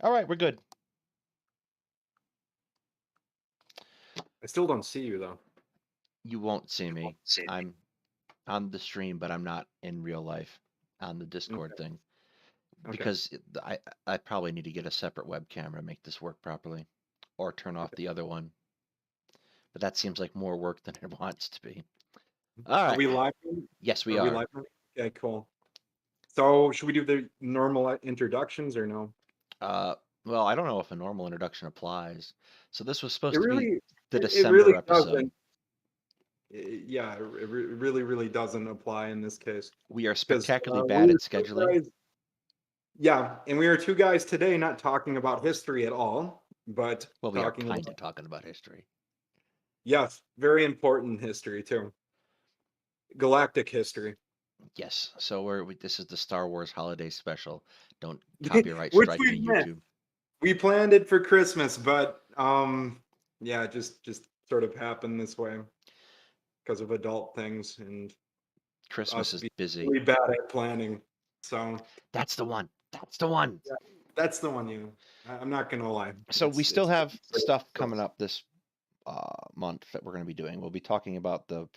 All right, we're good. I still don't see you though. You won't see me. I'm on the stream, but I'm not in real life on the Discord Okay. thing Okay. because I probably need to get a separate webcam to make this work properly, or turn off the other one. But that seems like more work than it wants to be. All Are right. we live? Yes, we Are we are. live? Okay, cool. So should we do the normal introductions or no? Uh, well, I don't know if a normal introduction applies. So this was It supposed to be really, the it really December episode. doesn't. Yeah, it really, really doesn't apply in this case We are because spectacularly we bad were at two scheduling. guys. Yeah, and we are two guys today, not talking about history at all, but Well, we are talking kind of about, talking about history. yes, very important history too, galactic history. Yes. So this is the Star Wars holiday special. Don't copyright Which strike we me, missed. YouTube. We planned it for Christmas, but yeah, just sort of happened this way because of adult things and Christmas us is being busy. really bad at planning. So That's the one. That's the one. yeah, that's the one. I'm not gonna lie. So we still It's have sort stuff of coming up this month that we're going to be doing. We'll be talking about the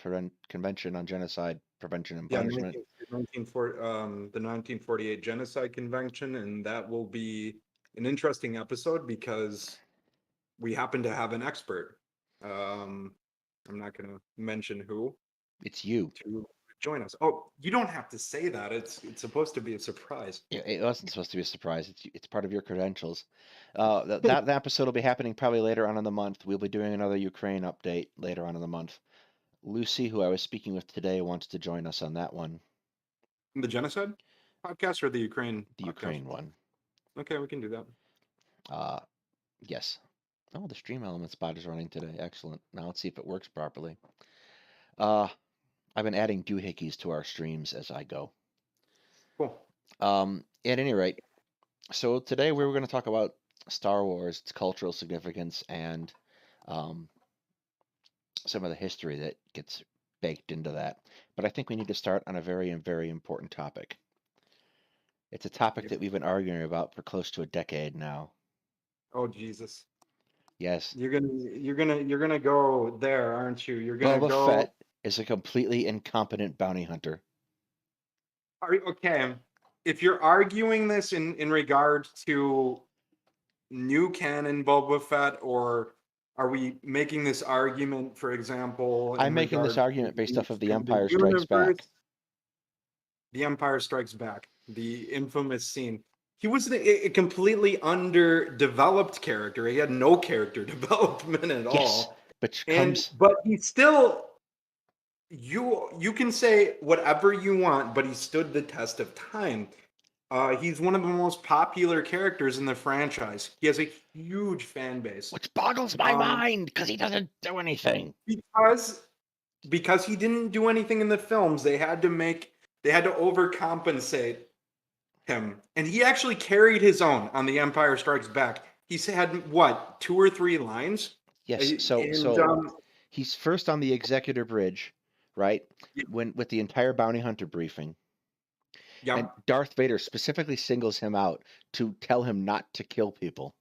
Convention on Genocide Prevention and yeah, Punishment. 1940, the 1948 Genocide Convention, and that will be an interesting episode because we happen to have an expert. Um, I'm not gonna mention who, It's you. to join us. Oh, you don't have to say that. It's supposed to be a surprise. It wasn't supposed to be a surprise. It's part of your credentials. That episode will be happening probably later on in the month. We'll be doing another Ukraine update later on in the month. Lucy, who I was speaking with today, wants to join us on that one, The genocide podcast or the Ukraine the podcast? Ukraine one. Okay, we can do that. Uh, yes. Oh, the stream element spot is running today. Excellent. Now let's see if it works properly. Uh, I've been adding doohickeys to our streams as I go. Cool. At any rate, so today we were going to talk about Star Wars, its cultural significance, and um, some of the history that gets baked into that. But I think we need to start on a very, very important topic. It's a topic Yeah. that we've been arguing about for close to a decade now. Oh Jesus. Yes, You're gonna go there, aren't you? You're gonna Boba go. Fett is a completely incompetent bounty hunter. Okay. If you're arguing this in regard to new canon Boba Fett, or are we making this argument, for example, I'm in making this regard to argument based the off of The expanded Empire Strikes universe? Back. The Empire Strikes Back, the infamous scene. He was a completely underdeveloped character. He had no character development at Yes, all. which And comes. but he still, you can say whatever you want, but he stood the test of time. He's one of the most popular characters in the franchise. He has a huge fan base. Which boggles my Um, mind because he doesn't do anything. because he didn't do anything in the films, they had to overcompensate him, and he actually carried his own on The Empire Strikes Back. He's had what, 2 or 3 lines, Yes, and he's first on the executor bridge, right? When with the entire bounty hunter briefing, and yep. Darth Vader specifically singles him out to tell him not to kill people,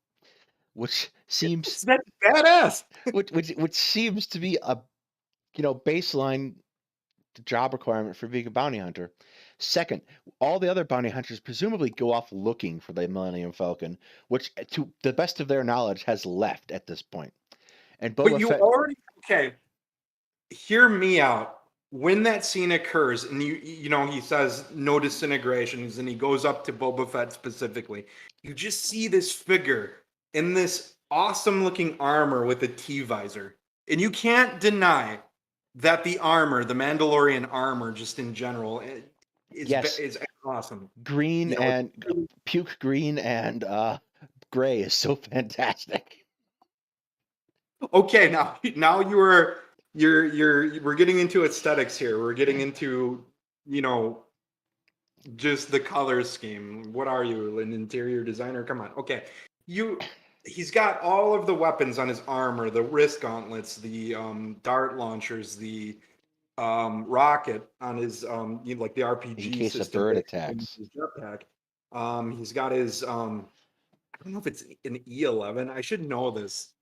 which seems That's badass. which seems to be a baseline job requirement for being a bounty hunter. Second, all the other bounty hunters presumably go off looking for the Millennium Falcon, which, to the best of their knowledge, has left at this point. And But Boba you Fett, already, okay, hear me out. When that scene occurs, and he says no disintegrations, and he goes up to Boba Fett specifically, you just see this figure in this awesome looking armor with a T visor, and you can't deny that the armor, the Mandalorian armor, just in general, yes, is awesome. green You know, and puke green and gray is so fantastic. okay, now we're getting into aesthetics here. We're getting into, you know, just the color scheme. What are you, an interior designer? Come on. Okay. He's got all of the weapons on his armor, the wrist gauntlets, the dart launchers, the rocket on his like the In RPG case a system bird basically in attacks. his jetpack. He's got his I don't know if it's an E11. I should know these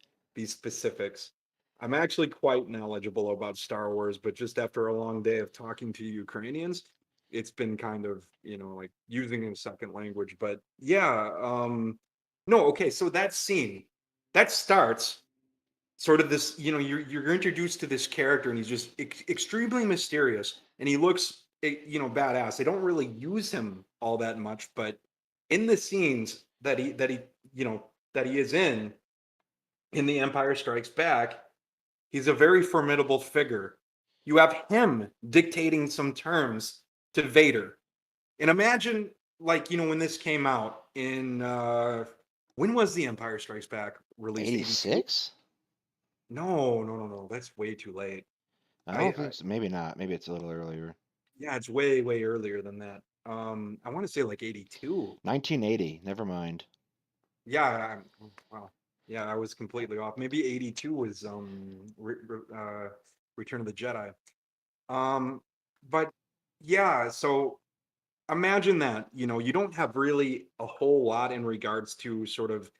specifics. I'm actually quite knowledgeable about Star Wars, but just after a long day of talking to Ukrainians, it's been kind of, like using a second language. But yeah, no, okay, so that scene that starts sort of this, you're introduced to this character and he's just extremely mysterious and he looks badass. They don't really use him all that much, but in the scenes that he you know that he is in the Empire Strikes Back, he's a very formidable figure. You have him dictating some terms to Vader. And imagine, like, when this came out in when was the Empire Strikes Back released? 82? 86? No, no, no, no. That's way too late. I don't I think so. Maybe not. Maybe it's a little earlier. Yeah, it's way, way earlier than that. I want to say like 82. 1980. Never mind. Yeah, wow. Yeah, I was completely off. Maybe 82 was Return of the Jedi. Um, but yeah, so imagine that, you don't have really a whole lot in regards to sort of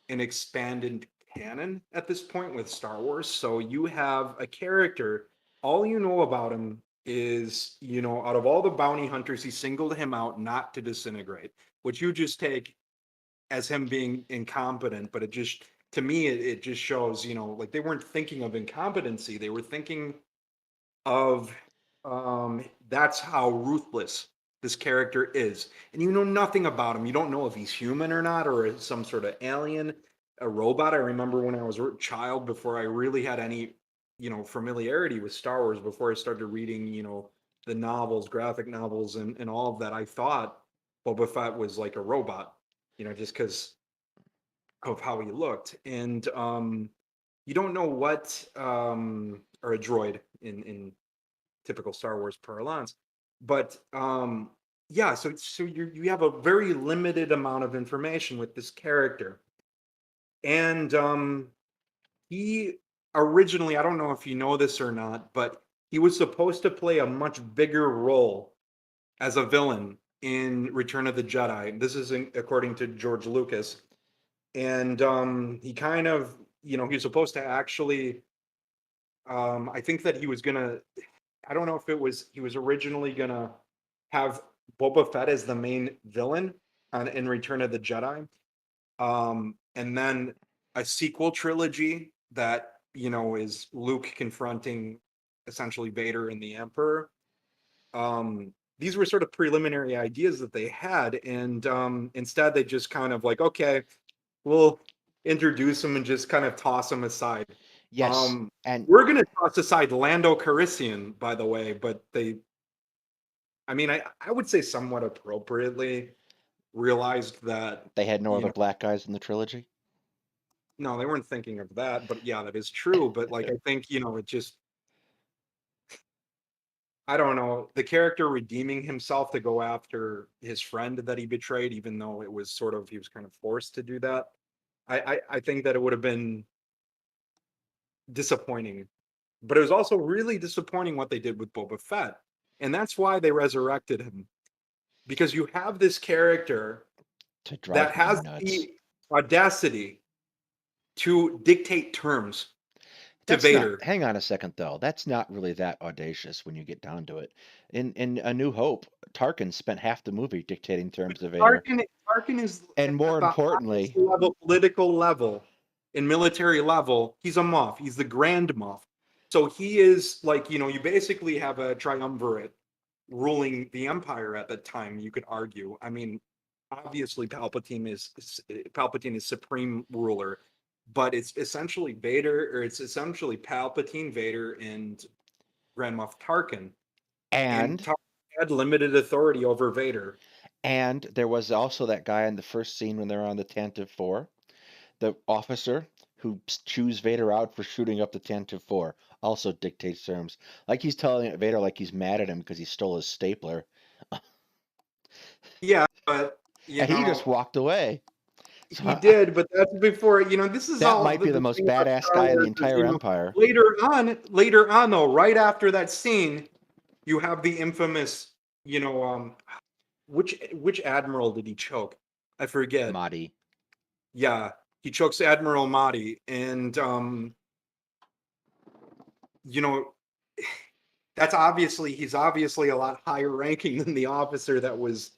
an expanded canon at this point with Star Wars. So you have a character, all you know about him is, out of all the bounty hunters, he singled him out not to disintegrate, which you just take as him being incompetent. But it just, to me, it just shows, like they weren't thinking of incompetency, they were thinking of that's how ruthless this character is. And you know nothing about him. You don't know if he's human or not, or some sort of alien, a robot. I remember when I was a child, before I really had any, familiarity with Star Wars, before I started reading, the novels, graphic novels, and all of that, I thought Boba Fett was like a robot, just because of how he looked. And you don't know what, or a droid in typical Star Wars parlance. But yeah, so you have a very limited amount of information with this character, and he originally, I don't know if you know this or not, but he was supposed to play a much bigger role as a villain in Return of the Jedi. This is according to George Lucas, and he kind of, he was supposed to actually. I think that he was gonna, I don't know if it was he was originally gonna have Boba Fett as the main villain in Return of the Jedi, and then a sequel trilogy that is Luke confronting essentially Vader and the Emperor. These were sort of preliminary ideas that they had, and instead they just kind of like, okay, we'll introduce them and just kind of toss them aside. Yes, Um, and we're gonna toss aside Lando Calrissian, by the way, but I mean, I would say somewhat appropriately realized that, they had no you other know, black guys in the trilogy. no, they weren't thinking of that, but yeah, that is true. But like, I think, it just, I don't know, the character redeeming himself to go after his friend that he betrayed, even though it was sort of, he was kind of forced to do that. I think that it would have been disappointing, but it was also really disappointing what they did with Boba Fett. And that's why they resurrected him, because you have this character To that drive me has nuts. the audacity to dictate terms to That's not. Vader. Hang on a second, though. That's not really that audacious when you get down to it. In A New Hope, Tarkin spent half the movie dictating terms to Vader, Tarkin is and more at the highest importantly, level, political level, and military level. He's a Moff. He's the Grand Moff. So he is like, you basically have a triumvirate ruling the Empire at that time. You could argue. I mean, obviously Palpatine is supreme ruler, but it's essentially Vader, or it's essentially Palpatine, Vader, and Grand Moff Tarkin. And and Tarkin had limited authority over Vader. and there was also that guy in the first scene when they're on the Tantive 4, the officer who chews Vader out for shooting up the Tantive 4, also dictates terms. Like he's telling Vader like he's mad at him because he stole his stapler, Yeah, but and he just walked away. So he did, but that's before, this is that all might be the the most thing about badass Star guy in the Wars is, entire empire. later on though, right after that scene, you have the infamous, which admiral did he choke? I forget. Mahdi. Yeah, he chokes Admiral Mahdi, and you know, he's obviously a lot higher ranking than the officer that was,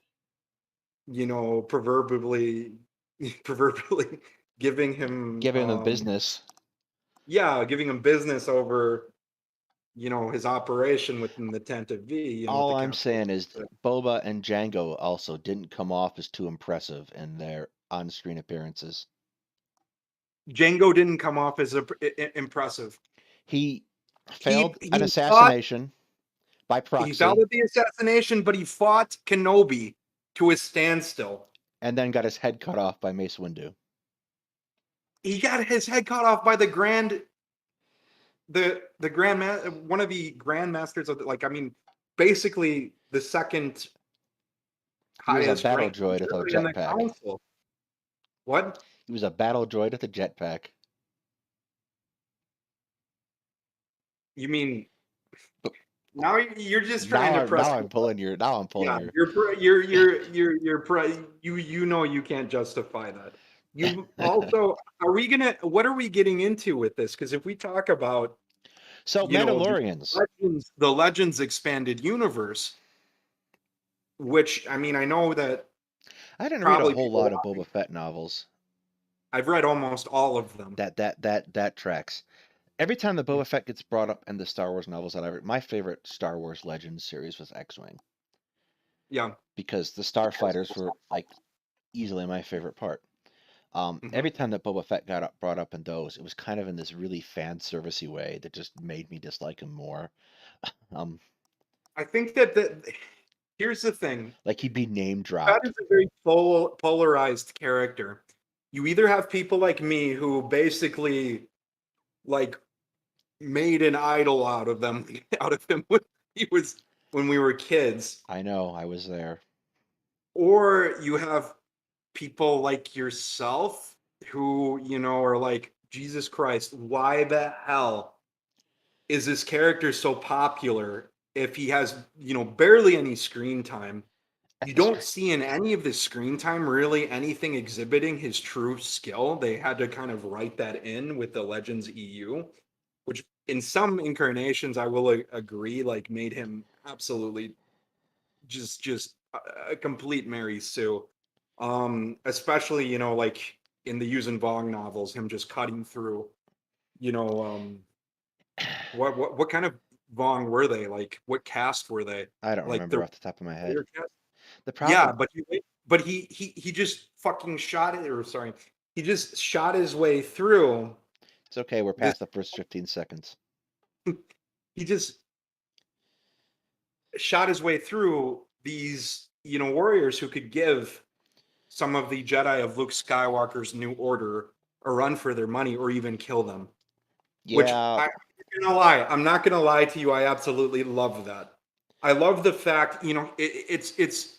proverbially proverbially giving him Giving them business. yeah, giving him business over, his operation within the tent of V, with the All I'm capital. saying is Boba and Django also didn't come off as too impressive in their on-screen appearances. Django didn't come off as impressive. He He failed an he fought assassination by he failed proxy at the assassination, but he fought Kenobi to a standstill. and then got his head cut off by Mace Windu. He got his head cut off by one of the grandmasters of basically the second He was a highest battle ranking droid with a Jedi in the jetpack. council. What? He was a battle droid with a jetpack. You mean But now you're just trying to press? now I'm pulling Yeah, your you can't justify that. You also what are we getting into with this? Because if we talk about, So Mandalorians. the Legends expanded universe, which I know that I didn't read a probably whole people lot of Boba Fett novels. I've read almost all of them. That tracks. Every time the Boba Fett gets brought up in the Star Wars novels that I read, my favorite Star Wars Legends series was X-Wing Yeah. because the starfighters were like easily my favorite part. Mhm. Every time that Boba Fett got brought up in those, it was kind of in this really fan servicey way that just made me dislike him more. Um, I think that here's the thing. like he'd be name Fett dropped. is a very polarized character. You either have people like me who basically like made an idol out of them out of him when we were kids, I know, I was there. or you have people like yourself who are like, Jesus Christ, why the hell is this character so popular if he has barely any screen time? You don't see in any of the screen time really anything exhibiting his true skill. They had to kind of write that in with the Legends EU, which in some incarnations I will agree like made him absolutely just a complete Mary Sue. Especially like in the Yuuzhan Vong novels, him just cutting through. You know, what kind of Vong were they? Like what cast were they? I don't Like remember the off the top of my head. warrior cast? The Yeah, problem, but he just fucking shot it. Or sorry, he just shot his way through it's okay, we're this. past the first 15 seconds. He just shot his way through these warriors who could give some of the Jedi of Luke Skywalker's New Order a run for their money, or even kill them. Which Yeah, I'm not gonna lie to you. I absolutely love that. I love the fact it's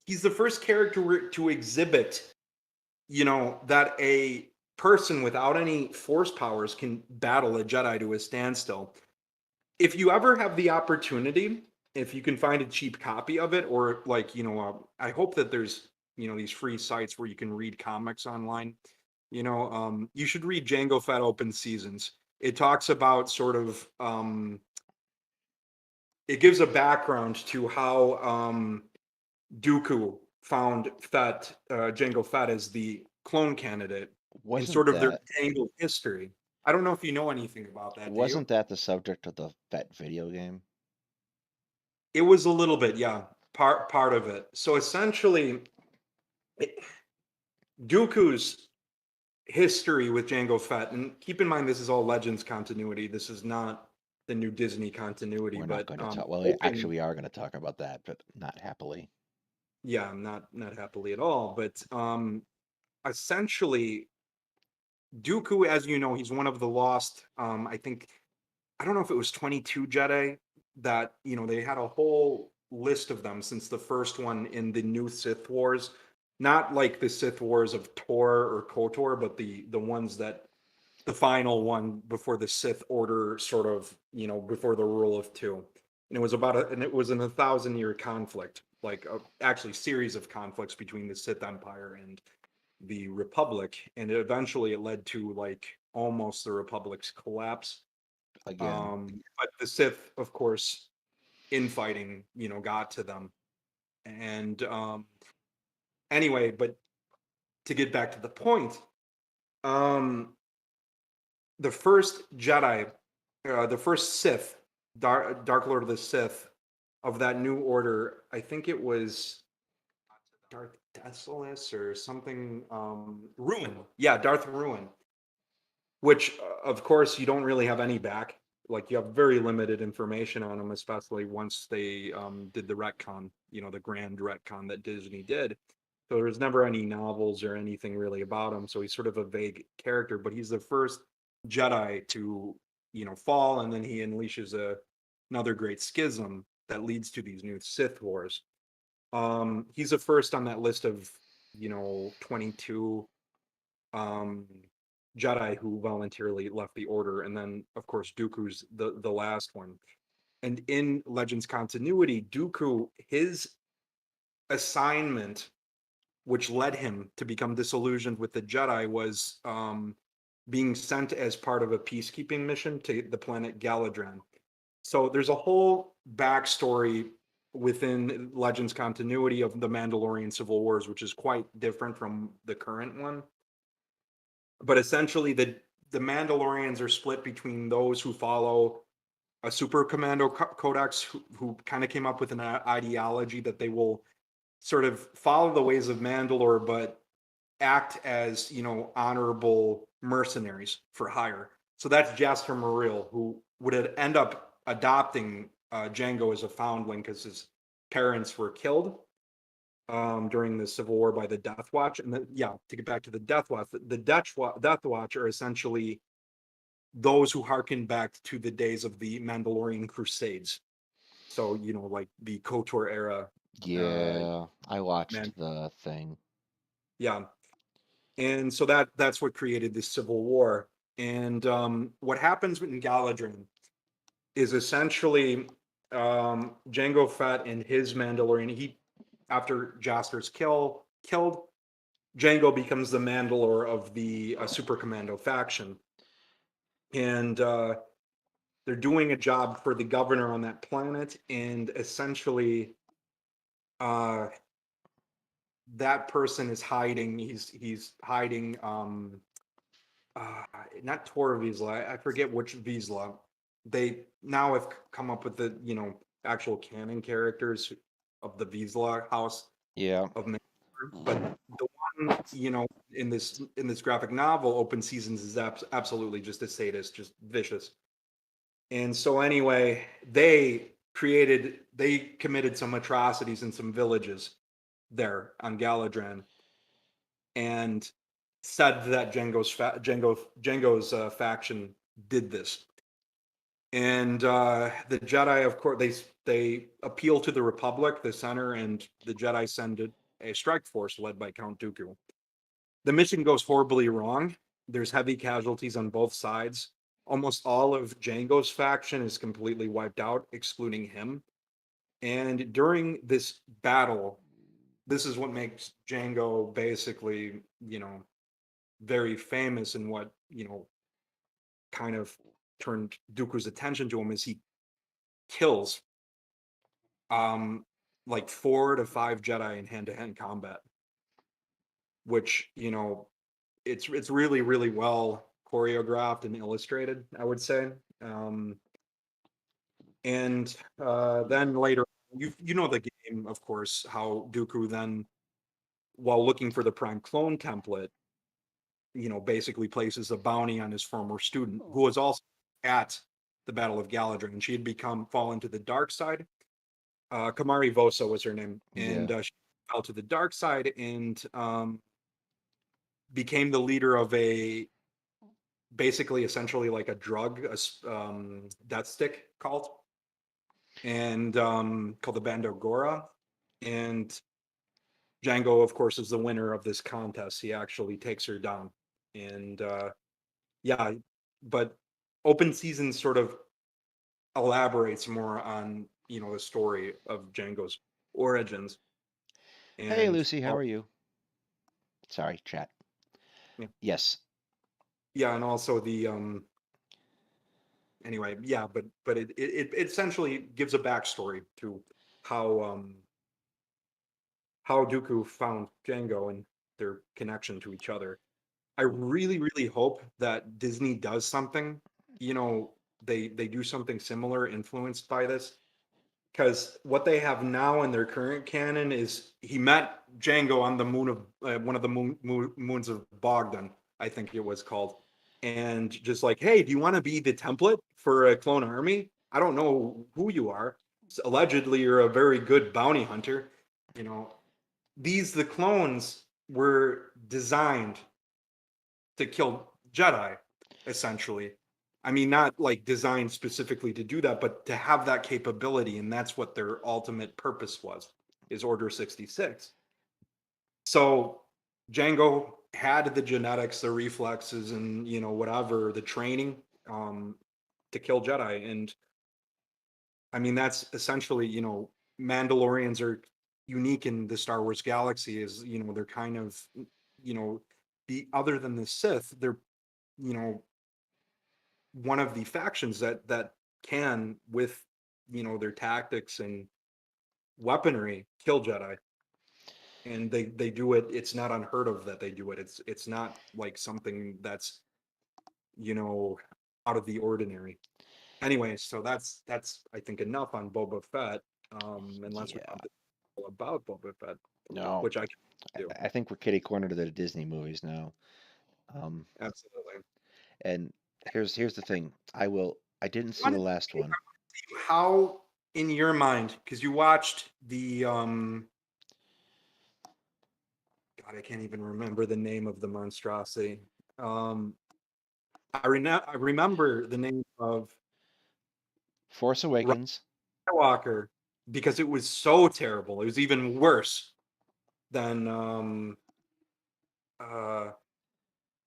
he's the first character to exhibit that a person without any force powers can battle a Jedi to a standstill. If you ever have the opportunity, if you can find a cheap copy of it, or like I hope that there's these free sites where you can read comics online. You should read Jango Fett Open Seasons. It talks about sort of it gives a background to how Dooku found Fett, Jango Fett, as the clone candidate, and wasn't sort of their that tangled history. I don't know if you know anything about that. Do you? wasn't that the subject of the Fett video game? It was a little bit, yeah, part of it. So essentially, it, Dooku's history with Jango Fett, and keep in mind this is all Legends continuity. This is not the new Disney continuity, We're not but going to talk. Well, open. actually, we are going to talk about that, but not happily. Yeah, not happily at all. But essentially, Dooku, as you know, he's one of the lost. I don't know if it was 22 Jedi that they had a whole list of them since the first one in the new Sith Wars. Not like the Sith Wars of Tor or KOTOR, but the ones that the final one before the Sith Order, sort of before the rule of two. And it was in 1,000-year conflict, like actually series of conflicts between the Sith Empire and the Republic, and eventually it led to like almost the Republic's collapse. Again. But the Sith, of course, infighting, got to them. And anyway, but to get back to the point, um, the first Jedi, the first Sith, Dark Lord of the Sith of that new order, I think it was Darth Daedalus or something. Ruin, yeah, Darth Ruin. Which, of course, you don't really have any back. Like you have very limited information on him, especially once they did the retcon, the grand retcon that Disney did. So there's never any novels or anything really about him. So he's sort of a vague character, but he's the first Jedi to, fall, and then he unleashes another great schism that leads to these new Sith wars. He's the first on that list of, 22 um, Jedi who voluntarily left the order, and then of course Dooku's the last one. And in Legends continuity, Dooku, his assignment, which led him to become disillusioned with the Jedi, was being sent as part of a peacekeeping mission to the planet Galadran. So there's a whole backstory within Legends continuity of the Mandalorian Civil Wars, which is quite different from the current one. But essentially, the Mandalorians are split between those who follow a super commando codex, who kind of came up with an ideology that they will sort of follow the ways of Mandalore, but act as honorable mercenaries for hire. So that's Jaster Moril, who would end up adopting Django as a foundling because his parents were killed during the Civil War by the Death Watch. And then, yeah, to get back to the Death Watch, the Death Watch are essentially those who harken back to the days of the Mandalorian Crusades. So, like the KOTOR era. Yeah, I watched Man, the thing. yeah. And so that's what created this Civil War. And what happens in Galadrin is essentially Jango Fett and his Mandalorian. After Jaster's killed, Django becomes the Mandalore of the Super Commando faction, and they're doing a job for the governor on that planet, and essentially, uh, that person is hiding. He's hiding. Uh, Not Tor Vizsla. I forget which Vizsla. They now have come up with the actual canon characters of the Vizsla house Yeah. of Mandalore, but the one in this graphic novel, Open Seasons, is absolutely just a sadist, just vicious. And so anyway, they committed some atrocities in some villages there on Galadran, and said that Django's faction did this. And the Jedi, of course, they appeal to the Republic, the center, and the Jedi send a strike force led by Count Dooku. The mission goes horribly wrong. There's heavy casualties on both sides. Almost all of Django's faction is completely wiped out, excluding him. And during this battle, this is what makes Django basically, very famous, and what, kind of turned Dooku's attention to him, is he kills um like 4 to 5 Jedi in hand-to-hand combat, which, it's really, really well choreographed and illustrated, I would say. Um, and then later, you know the game, of course, how Dooku then, while looking for the Prime Clone template, basically places a bounty on his former student, who was also at the Battle of Galadrin, and she had fallen to the dark side. Kamari Vosa was her name, Yeah. and she fell to the dark side, and became the leader of basically essentially like a drug, death stick cult, and called the Bando Gora. And Django, of course, is the winner of this contest. He actually takes her down, and yeah, but Open Season sort of elaborates more on the story of Django's origins, Hey, and Lucy, how are you? Sorry, chat. Yeah. Yes. Yeah, and also the anyway, yeah, but it essentially gives a backstory to how how Dooku found Django and their connection to each other. I really, really hope that Disney does something. You know, they do something similar, influenced by this, because what they have now in their current canon is he met Django on the moon of one of the moons of Bogdan, I think it was called, and just like, hey, do you want to be the template for a clone army? I don't know who you are. Allegedly, you're a very good bounty hunter. You know, the clones were designed to kill Jedi, essentially. I mean, not like designed specifically to do that, but to have that capability, and that's what their ultimate purpose was, is Order 66. So Django had the genetics, the reflexes, and whatever, the training um, to kill Jedi. And I mean, that's essentially, Mandalorians are unique in the Star Wars galaxy, is, they're kind of, you know, the other than the Sith, they're, you know, one of the factions that can, with their tactics and weaponry, kill Jedi. And they do it. It's not unheard of that they do it. It's not like something that's you know out of the ordinary. Anyway, so that's I think enough on Boba Fett. Unless we Yeah. want to talk about Boba Fett, No. which I can do. I think we're kitty cornered to the Disney movies now. Um, Absolutely. and here's the thing. I didn't see I the want last one. to see how, in your mind, because you watched the God, I can't even remember the name of the monstrosity. Um, I remember the name of Force Rise Awakens. of Skywalker because it was so terrible. It was even worse than uh,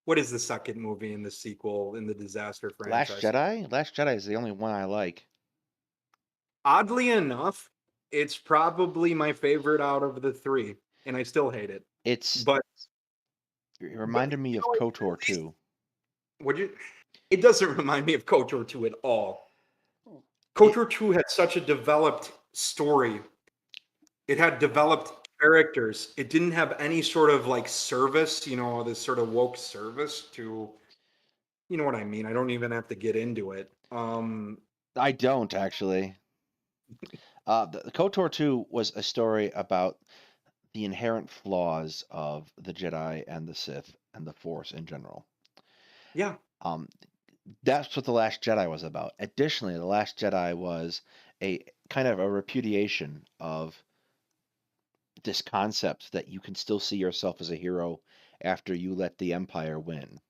what is the second movie in the sequel in the disaster Last franchise? Jedi? Last Jedi is the only one I like. Oddly enough, it's probably my favorite out of the three, and I still hate it. It's But it but reminded me of at KOTOR least too. would you? It doesn't remind me of KOTOR 2 at all. It KOTOR 2 had such a developed story. It had developed characters. It didn't have any sort of like service, this sort of woke service to, you know what I mean? I don't even have to get into it. I don't actually. The KOTOR 2 was a story about the inherent flaws of the Jedi and the Sith and the Force in general. Yeah. Um, that's what the Last Jedi was about. Additionally, the Last Jedi was a kind of a repudiation of this concept that you can still see yourself as a hero after you let the Empire win.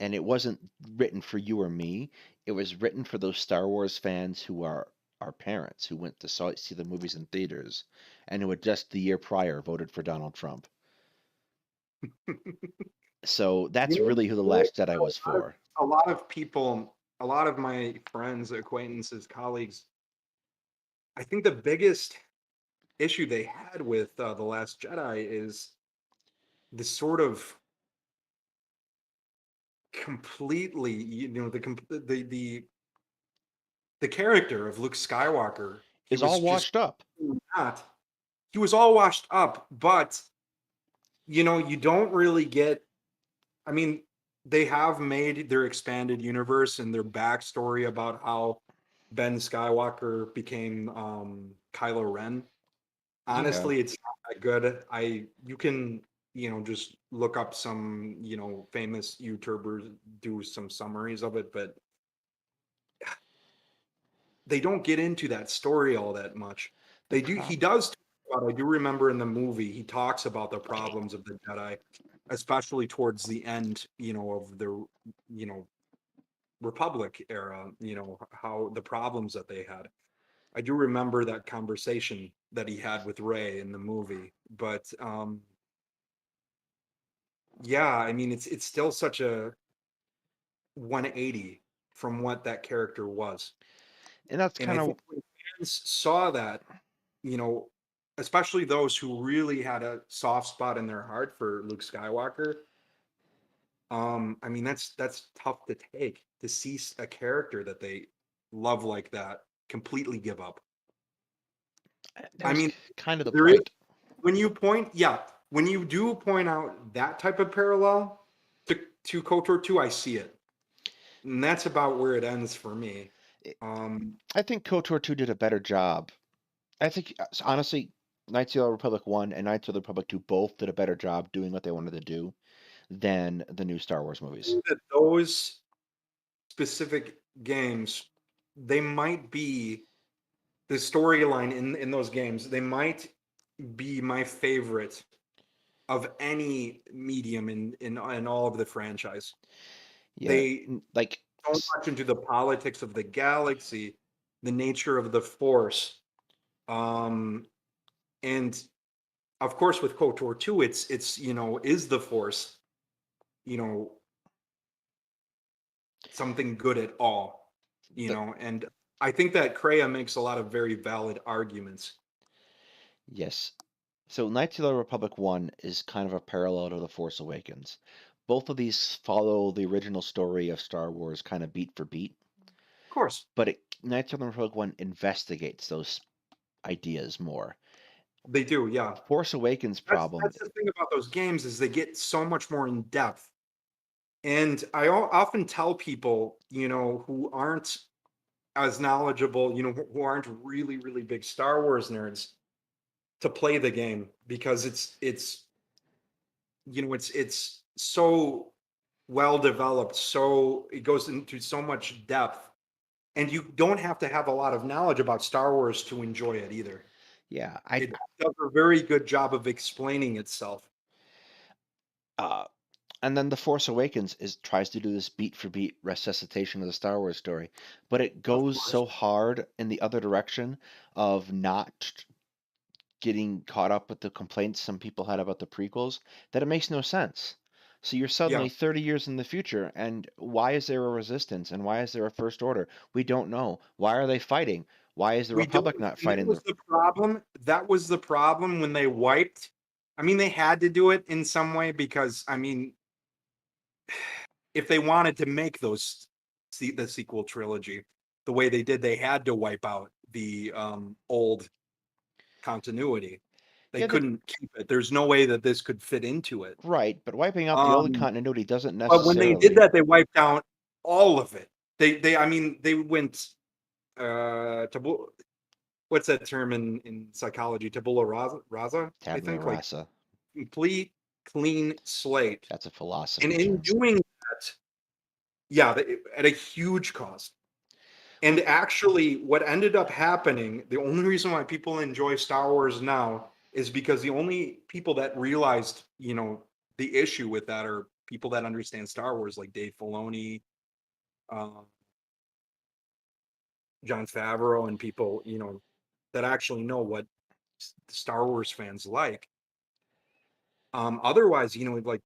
And it wasn't written for you or me. It was written for those Star Wars fans who are our parents, who went to see the movies in theaters, and who had just the year prior voted for Donald Trump. So You that's know, really who the Last Jedi was for. a lot of people, a lot of my friends, acquaintances, colleagues, I think the biggest issue they had with The Last Jedi is the sort of completely, the character of Luke Skywalker. He Is was all just washed up. not. He was all washed up, but you don't really get. I mean, they have made their expanded universe and their backstory about how Ben Skywalker became Kylo Ren. Yeah. Honestly, it's not that good. You can, just look up some, famous YouTubers do some summaries of it, but they don't get into that story all that much. The He problem. does talk about, I do remember in the movie, he talks about the problems of the Jedi, especially towards the end, of the, you know, Republic era, how the problems that they had. I do remember that conversation that he had with Ray in the movie, but yeah, I mean, it's still such a 180 from what that character was. And that's And I kind of think when fans saw that, you know, especially those who really had a soft spot in their heart for Luke Skywalker. I mean, that's tough to take, to see a character that they love like that completely give up. That I was mean, kind of the there is point. when you do point out that type of parallel to KOTOR 2, I see it. And that's about where it ends for me. I Um, I think KOTOR 2 did a better job. I think, honestly, Knights of the Old Republic 1 and Knights of the Republic 2 both did a better job doing what they wanted to do than the new Star Wars movies. that those specific games, they might be the storyline in those games. They might be my favorite of any medium in all of the franchise. Yeah, They like, so much into the politics of the galaxy, the nature of the Force, um, and of course with KOTOR 2, it's is the Force, you know, something good at all, the and I think that Kreia makes a lot of very valid arguments. yes. So Knights of the Republic 1 is kind of a parallel to The Force Awakens. Both of these follow the original story of Star Wars kind of beat for beat, Of course, but Knights of the Republic 1 investigates those ideas more. they do, yeah. Force Awakens problem, That's the thing about those games is they get so much more in depth. And I often tell people, who aren't as knowledgeable, who aren't really, really big Star Wars nerds, to play the game because it's so well developed, so it goes into so much depth, and you don't have to have a lot of knowledge about Star Wars to enjoy it either. yeah, It does a very good job of explaining itself. uh, and then The Force Awakens is tries to do this beat for beat resuscitation of the Star Wars story, but it Of goes course, so hard in the other direction of not getting caught up with the complaints some people had about the prequels that it makes no sense. So you're yeah. suddenly 30 years in the future, and why is there a resistance and why is there a first order? We don't know. Why are they fighting? Why is the We don't, Republic not and that fighting was the the problem. That was the problem when they wiped. I mean, they had to do it in some way because, I mean, if they wanted to make the sequel trilogy the way they did, they had to wipe out the old continuity. They yeah, they couldn't keep it. There's no way that this could fit into it. right, but wiping out the old Um, continuity doesn't but when they did necessarily. that, they wiped out all of it. I mean, they went tabula. What's that term in psychology? Tabula rasa, I Tabula think, like rasa. complete clean slate. That's a And philosophy in term. doing that, yeah, at a huge cost. And actually, what ended up happening, the only reason why people enjoy Star Wars now is because the only people that realized, the issue with that are people that understand Star Wars, like Dave Filoni, uh, John Favreau, and people, that actually know what Star Wars fans like. Otherwise, like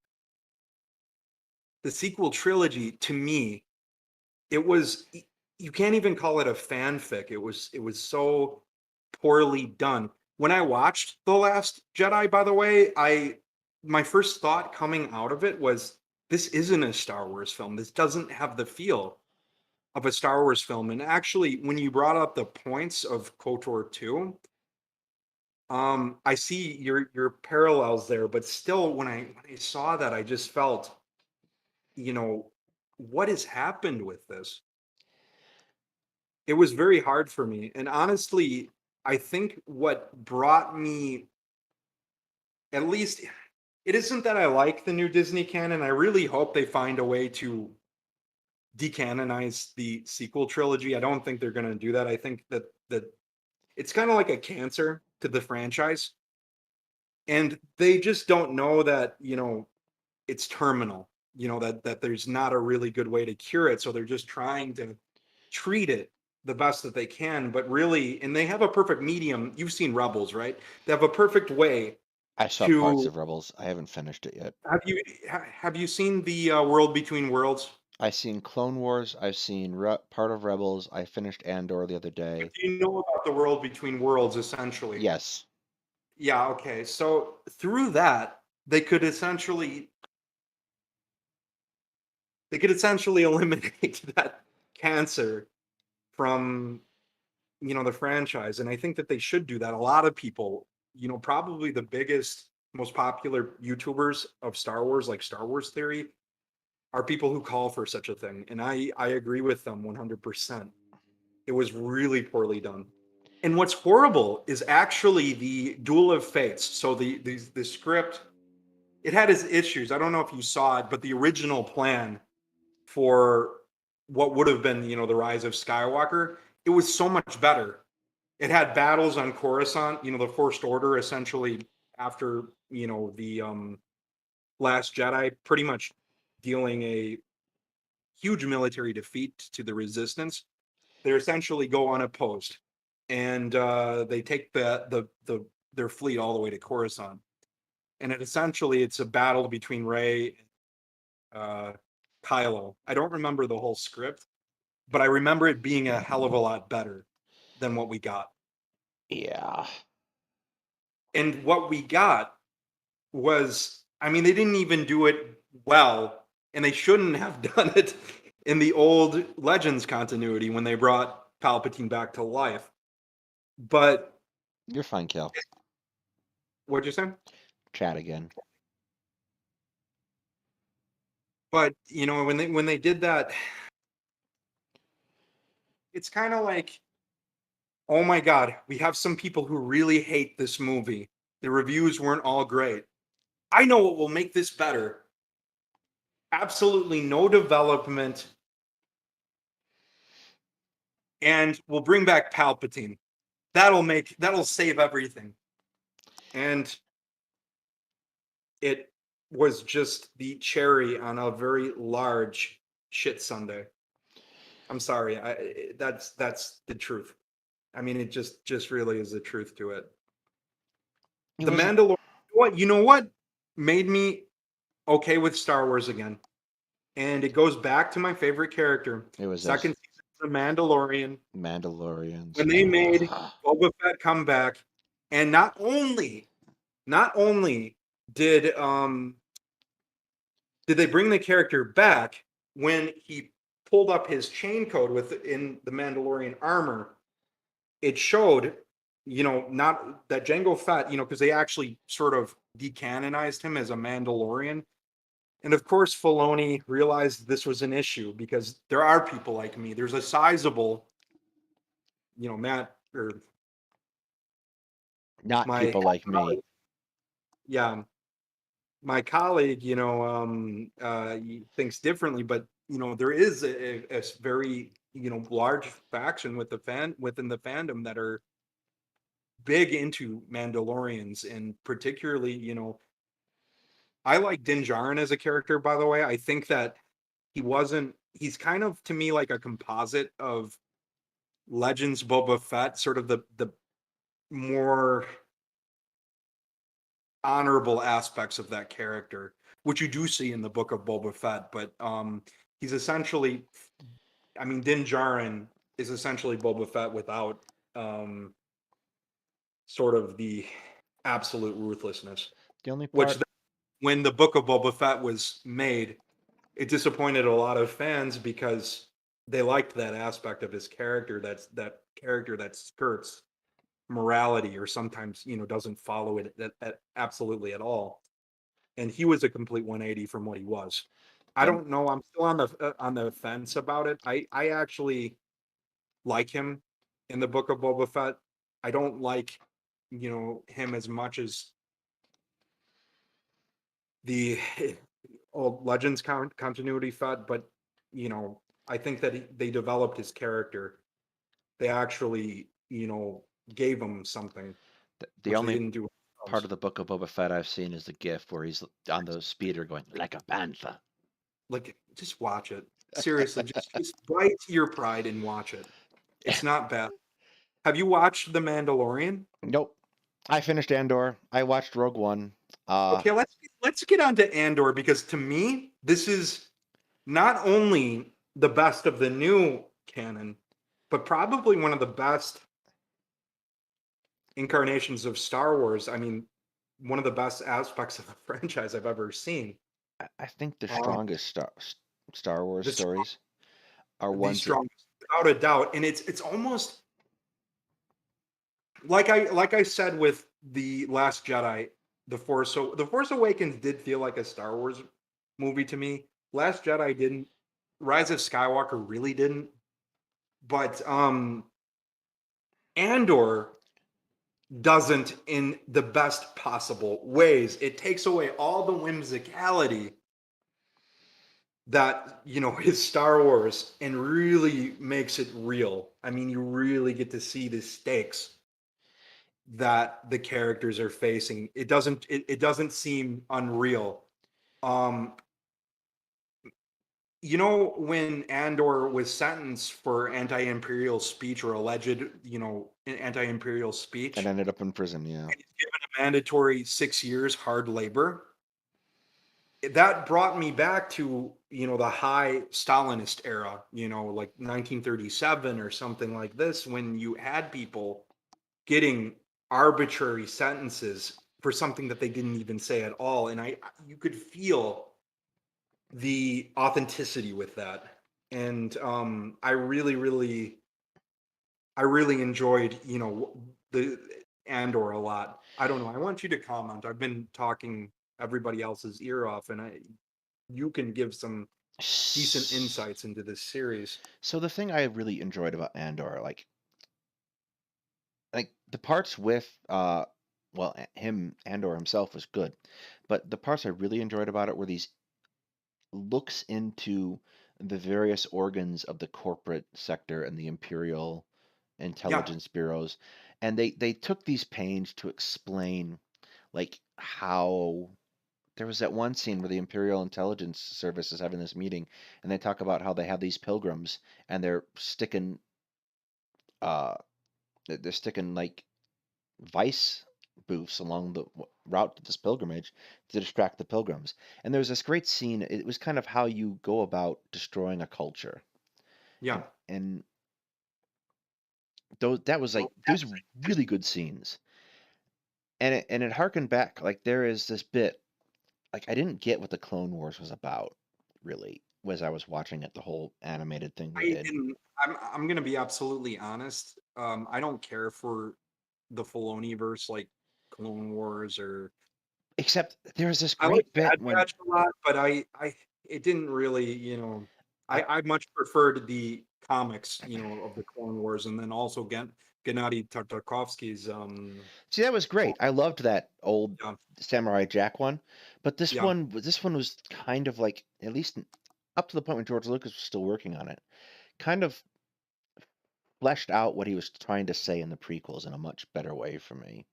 the sequel trilogy, to me, it was you can't even call it a fanfic. It was so poorly done. When I watched The Last Jedi, by the way, I my first thought coming out of it was this isn't a Star Wars film. This doesn't have the feel of a Star Wars film. And actually, when you brought up the points of KOTOR 2, I see your parallels there, but still when I saw that, I just felt, you know, what has happened with this? It was very hard for me. And honestly, I think what brought me, at least, it isn't that I like the new Disney canon. I really hope they find a way to decanonize the sequel trilogy. I don't think they're going to do that. I think that it's kind of like a cancer to the franchise, and they just don't know that, it's terminal, that there's not a really good way to cure it, so they're just trying to treat it the best that they can. But really, and they have a perfect medium. You've seen Rebels, right? They have a perfect way I saw parts to of Rebels. I haven't finished it yet. have you seen the World Between Worlds? I've seen Clone Wars. I've seen part of Rebels. I finished Andor the other But day. do you know about the World Between Worlds, essentially? Yes. Yeah, okay. So through that, they could essentially eliminate that cancer from, the franchise, and I think that they should do that. A lot of people, probably the biggest, most popular YouTubers of Star Wars, like Star Wars Theory, are people who call for such a thing, and I agree with them 100%. It was really poorly done. And what's horrible is actually the Duel of Fates. So the script, it had its issues. I don't know if you saw it, but the original plan for what would have been, the Rise of Skywalker, it was so much better. It had battles on Coruscant, the First Order essentially after, the Last Jedi, pretty much dealing a huge military defeat to the Resistance. They essentially go unopposed, and they take their fleet all the way to Coruscant. And it's a battle between Rey and Kylo. I don't remember the whole script, but I remember it being a hell of a lot better than what we got. Yeah. And what we got was, I mean, they didn't even do it well, and they shouldn't have done it in the old Legends continuity when they brought Palpatine back to life. But You're fine, Kel. what'd you say? Chat again. But when they did that, it's kind of like, oh my God, we have some people who really hate this movie. The reviews weren't all great. I know what will make this better. Absolutely no development, and we'll bring back Palpatine. That'll save everything. And it was just the cherry on a very large shit sundae. I'm sorry. That's the truth. I mean, it just really is the truth to it. It The was. Mandalorian. What made me okay with Star Wars again? And it goes back to my favorite character. It was those Second season of The Mandalorian. Mandalorians. When they made Boba Fett come back, and not only did they bring the character back when he pulled up his chain code within the Mandalorian armor, it showed, not that Jango Fett, because they actually sort of decanonized him as a Mandalorian. And of course, Filoni realized this was an issue because there are people like me. There's a sizable, Matt or Not my people like me. yeah, my colleague, he thinks differently, but there is a very large faction within the fandom that are big into Mandalorians, and particularly, I like Din Djarin as a character. By the way, I think that he's kind of to me like a composite of Legends Boba Fett, sort of the more honorable aspects of that character, which you do see in the book of Boba Fett. But he's essentially, I mean, Din Djarin is essentially Boba Fett without sort of the absolute ruthlessness. The only Which, part. when the book of Boba Fett was made, it disappointed a lot of fans because they liked that aspect of his character. That character that skirts morality, or sometimes doesn't follow it absolutely at all. And he was a complete 180 from what he was. I The, don't know. I'm still on the fence about it. I actually like him in the book of Boba Fett. I don't like him as much as the old Legends continuity Fett, but I think that they developed his character. They actually gave him something, the which they only didn't do. part of the book of Boba Fett I've seen is the GIF where he's on the speeder going like a panther. Like, just watch it. Seriously, just bite your pride and watch it. It's not bad. Have you watched The Mandalorian? Nope. I finished Andor. I watched Rogue One. Okay, let's get on to Andor, because to me, this is not only the best of the new canon, but probably one of the best incarnations of Star Wars. I mean, one of the best aspects of the franchise I've ever seen. I think the Um, strongest Star Wars the strong, stories are the ones that strongest, without a doubt, and it's almost like I said with the Last Jedi, the Force Awakens did feel like a Star Wars movie to me. Last Jedi didn't. Rise of Skywalker really didn't. But Andor doesn't in the best possible ways. It takes away all the whimsicality that is Star Wars and really makes it real. I mean, you really get to see the stakes that the characters are facing. It doesn't seem unreal. Um, when Andor was sentenced for anti-imperial speech or alleged, anti-imperial and speech, ended up in prison. Yeah, and he's given a mandatory 6 years hard labor. That brought me back to the high Stalinist era, like 1937 or something like this, when you had people getting arbitrary sentences for something that they didn't even say at all, and you could feel the authenticity with that. And I really enjoyed the Andor a lot. I don't know, I want you to comment. I've been talking everybody else's ear off, and you can give some decent S- insights into this series. so the thing I really enjoyed about Andor, like the parts with well, him Andor himself was good, but the parts I really enjoyed about it were these looks into the various organs of the corporate sector and the imperial Yeah, intelligence bureaus, and they took these pains to explain like how there was that one scene where the Imperial Intelligence Service is having this meeting, and they talk about how they have these pilgrims, and uh they're sticking like vice booths along the route to this pilgrimage to distract the pilgrims. And there was this great scene. It was kind of how you go about destroying a culture, yeah. and that was Well, like those really good scenes. And it harkened back like there is this bit like I didn't get what the Clone Wars was about really as I was watching it, the whole animated thing they I did. didn't. I'm gonna be absolutely honest. I don't care for the Filoni verse like Clone Wars, or Except there was this I like great bit Bad when Batch a lot, but I it didn't really, I I much preferred the comics, of the Clone Wars, and then also Gennady Tartakovsky's see that was Clone. great. I loved that old Yeah, Samurai Jack one, but yeah, this one was kind of like at least up to the point when George Lucas was still working on it, kind of fleshed out what he was trying to say in the prequels in a much better way for me.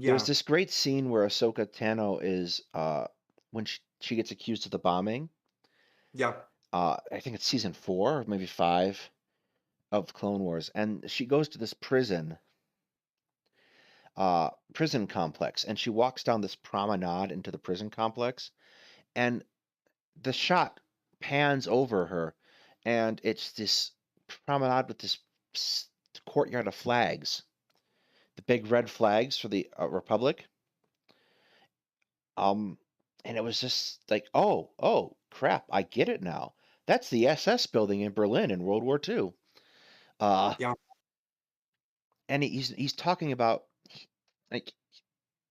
There's yeah, this great scene where Ahsoka Tano is when she gets accused of the bombing. yeah, I think it's season 4 or maybe 5 of Clone Wars, and she goes to this prison complex, and she walks down this promenade into the prison complex, and the shot pans over her, and it's this promenade with this courtyard of flags, the big red flags for the Republic. Um, and it was just like, oh, crap, I get it now. That's the SS building in Berlin in World War II. Uh, yeah, and he's talking about like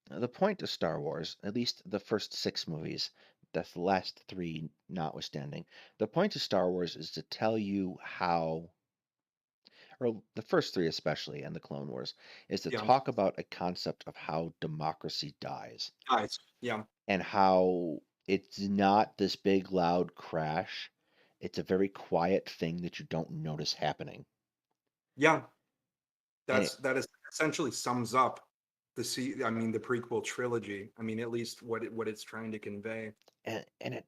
the point of Star Wars, at least the first 6 movies, the last 3 notwithstanding, the point of Star Wars is to tell you how, or the first 3 especially, and the Clone Wars, is to yeah. talk about a concept of how democracy dies Nice. Yeah, and how it's not this big loud crash. It's a very quiet thing that you don't notice happening. yeah. And it That is essentially sums up I mean, the prequel trilogy. I mean, at least what it's trying to convey. and it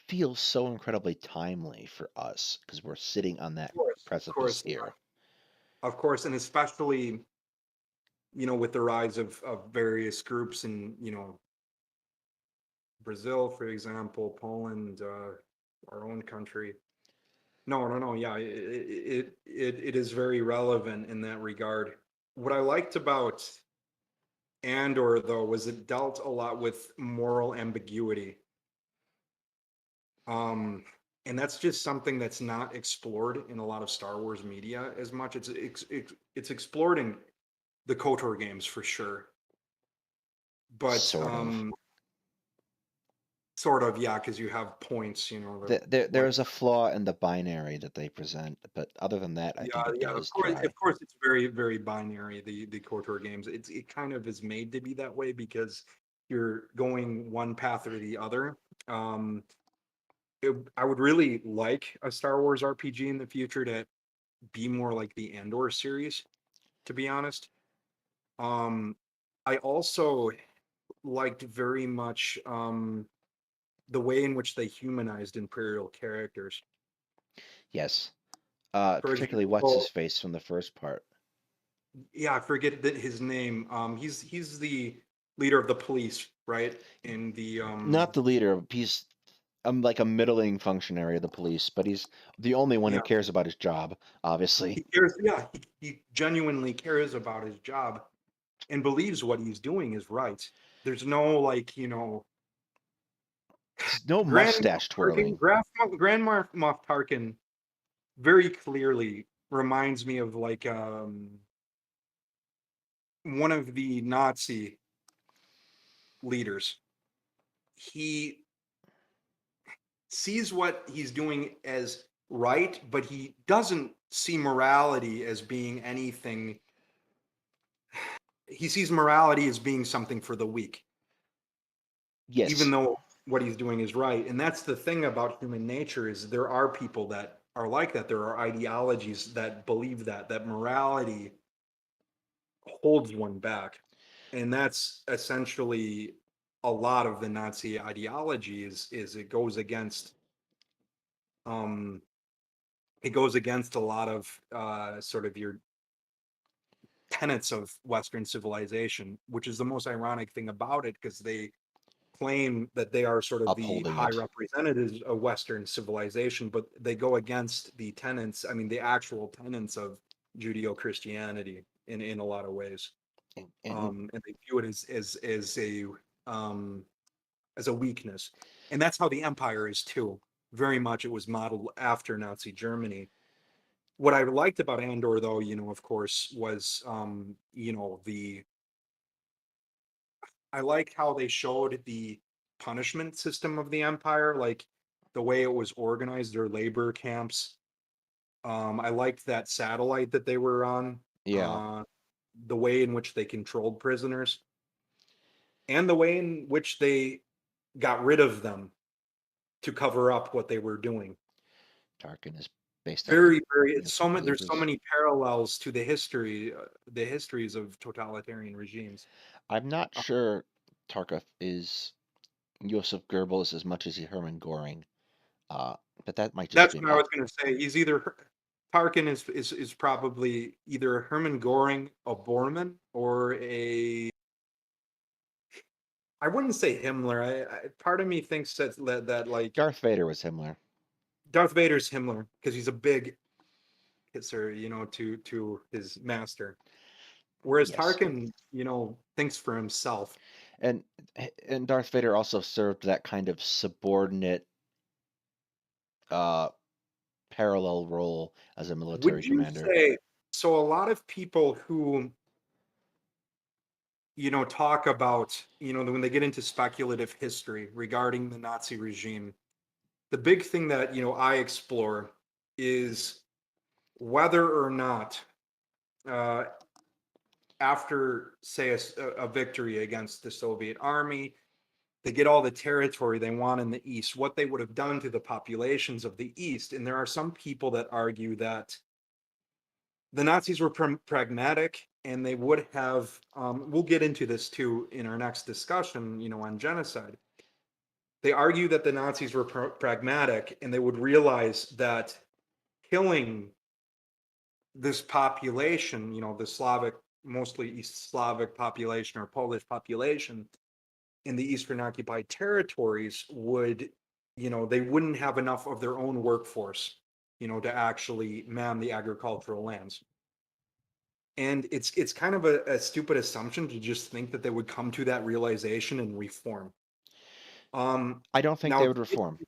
feels so incredibly timely for us because we're sitting on that Of precipice course, here. of course, and especially with the rise of various groups in Brazil, for example, Poland, our own country. No, no, no. Yeah, it is very relevant in that regard. What I liked about Andor, though, was it dealt a lot with moral ambiguity. Um, and that's just something that's not explored in a lot of Star Wars media as much. It's explored in the KOTOR games for sure, but Sort of. sort of, yeah, because you have points, what. There's a flaw in the binary that they present, but other than that, I Yeah, think it yeah. does Of try. course, it's very, very binary. The KOTOR games, it kind of is made to be that way because you're going one path or the other. Um, I would really like a Star Wars RPG in the future to be more like the Andor series, to be honest. Um, I also liked very much the way in which they humanized Imperial characters. Yes. For Particularly what's his example, face from the first part. yeah, I forget his name. He's the leader of the police, right? In the Not the leader. He's like a middling functionary of the police, but he's the only one who yeah, cares about his job, obviously. he cares. Yeah, he genuinely cares about his job and believes what he's doing is right. There's no like No Grand mustache twirling. Grand Moff Tarkin very clearly reminds me of like one of the Nazi leaders. He sees what he's doing as right, but he doesn't see morality as being anything. He sees morality as being something for the weak, even Yes. though what he's doing is right. And that's the thing about human nature is there are people that are like that. There are ideologies that believe that morality holds one back. And that's essentially a lot of the Nazi ideology is um it goes against a lot of sort of your tenets of Western civilization, which is the most ironic thing about it because they claim that they are sort of the Upholding high it. representatives of Western civilization, but they go against the tenets, I mean, the actual tenets of Judeo Christianity in a lot of ways. And And they view it um, as a weakness. And that's how the empire is too. Very much it was modeled after Nazi Germany. What I liked about Andor, though, of course, was the I liked how they showed the punishment system of the empire, like the way it was organized, their labor camps. I liked that satellite that they were on, yeah, uh, the way in which they controlled prisoners, and the way in which they got rid of them to cover up what they were doing. Tarkin is based off the Very, very. It's so Muslim many. There's so believers. many parallels to the histories of totalitarian regimes. I'm not Uh, sure Tarkov is Joseph Goebbels as much as he Hermann Goring, uh, but that might just That's be what I me. was going to say. He's either Tarkin is probably either Hermann Goring, a Bormann, or a. I wouldn't say Himmler. Part of me thinks that like Darth Vader was Himmler. Darth Vader's Himmler because he's a big kisser, to his master. Whereas Yes, Tarkin, thinks for himself. and and Darth Vader also served that kind of subordinate, uh, parallel role as a military Would you commander. say so? A lot of people who talk about when they get into speculative history regarding the Nazi regime, the big thing that I explore is whether or not uh, after say a victory against the Soviet army, they get all the territory they want in the East, what they would have done to the populations of the East. And there are some people that argue that the Nazis were pragmatic and they would have, we'll get into this too in our next discussion, on genocide. They argue that the Nazis were pragmatic and they would realize that killing this population, the Slavic, mostly East Slavic population or Polish population in the Eastern occupied territories would, they wouldn't have enough of their own workforce, to actually man the agricultural lands. And it's kind of a stupid assumption to just think that they would come to that realization and reform. I don't think Now they to would reform,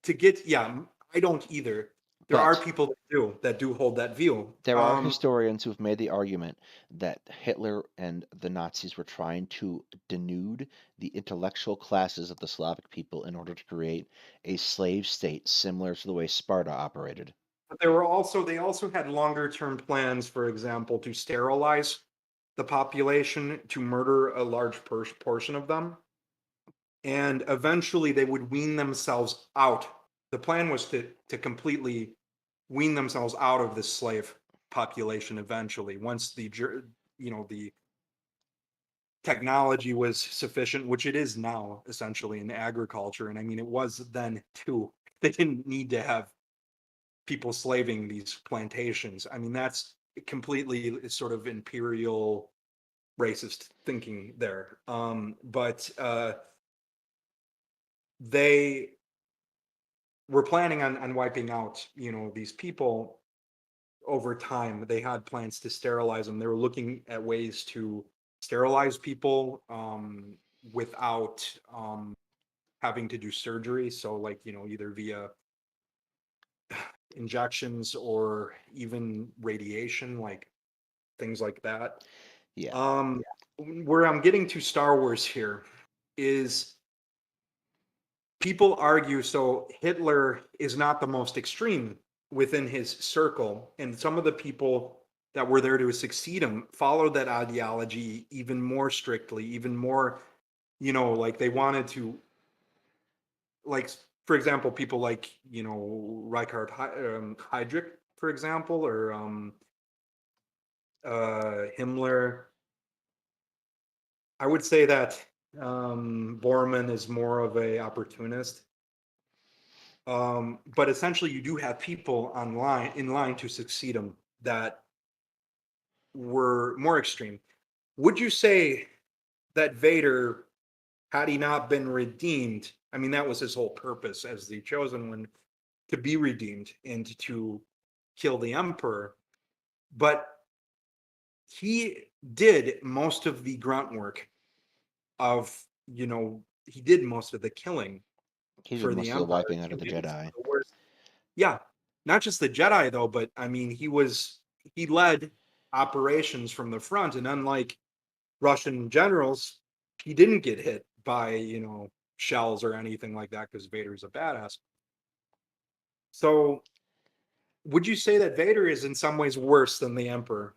get, yeah, I don't either. There are but people that do hold that view. there are historians who've made the argument that Hitler and the Nazis were trying to denude the intellectual classes of the Slavic people in order to create a slave state similar to the way Sparta operated. But they also had longer term plans, for example, to sterilize the population, to murder a large portion of them, and eventually they would wean themselves out. The plan was to completely wean themselves out of this slave population eventually, once the technology was sufficient, which it is now essentially in agriculture. And I mean, it was then too. They didn't need to have people slaving these plantations. I mean, that's completely sort of imperial racist thinking there. But they were planning on wiping out, these people over time. They had plans to sterilize them. They were looking at ways to sterilize people without having to do surgery. So, like, either via injections or even radiation, like things like that. Yeah. Um, where I'm getting to Star Wars here is people argue so Hitler is not the most extreme within his circle, and some of the people that were there to succeed him followed that ideology even more strictly, even more, like they wanted to, like, for example, people like, Reichard Heydrich, for example, or Himmler. I would say that Bormann is more of a opportunist. But essentially, you do have people in line to succeed him that were more extreme. Would you say that Vader, had he not been redeemed, I mean, that was his whole purpose as the chosen one, to be redeemed and to kill the Emperor, but he did most of the grunt work of, he did most of the killing He did for the most of the Empire. wiping out He of the made some Jedi. of the worst. Yeah, not just the Jedi though, but I mean, he led operations from the front, and unlike Russian generals, he didn't get hit by shells or anything like that because Vader's a badass. So, would you say that Vader is in some ways worse than the Emperor,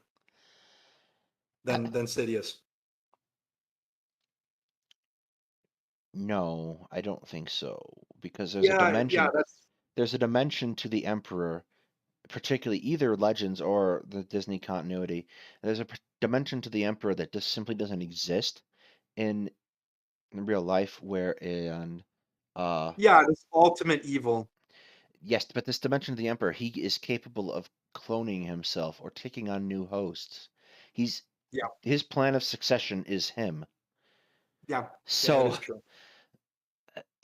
I, than Sidious? no, I don't think so because Yeah, yeah, that's there's a dimension to the Emperor, particularly either Legends or the Disney continuity. There's a dimension to the Emperor that just simply doesn't exist in, in real life. Wherein, uh, yeah, this ultimate evil. yes, but this dimension of the Emperor, he is capable of cloning himself or taking on new hosts. He's Yeah, his plan of succession is him. yeah, yeah, that So, is true.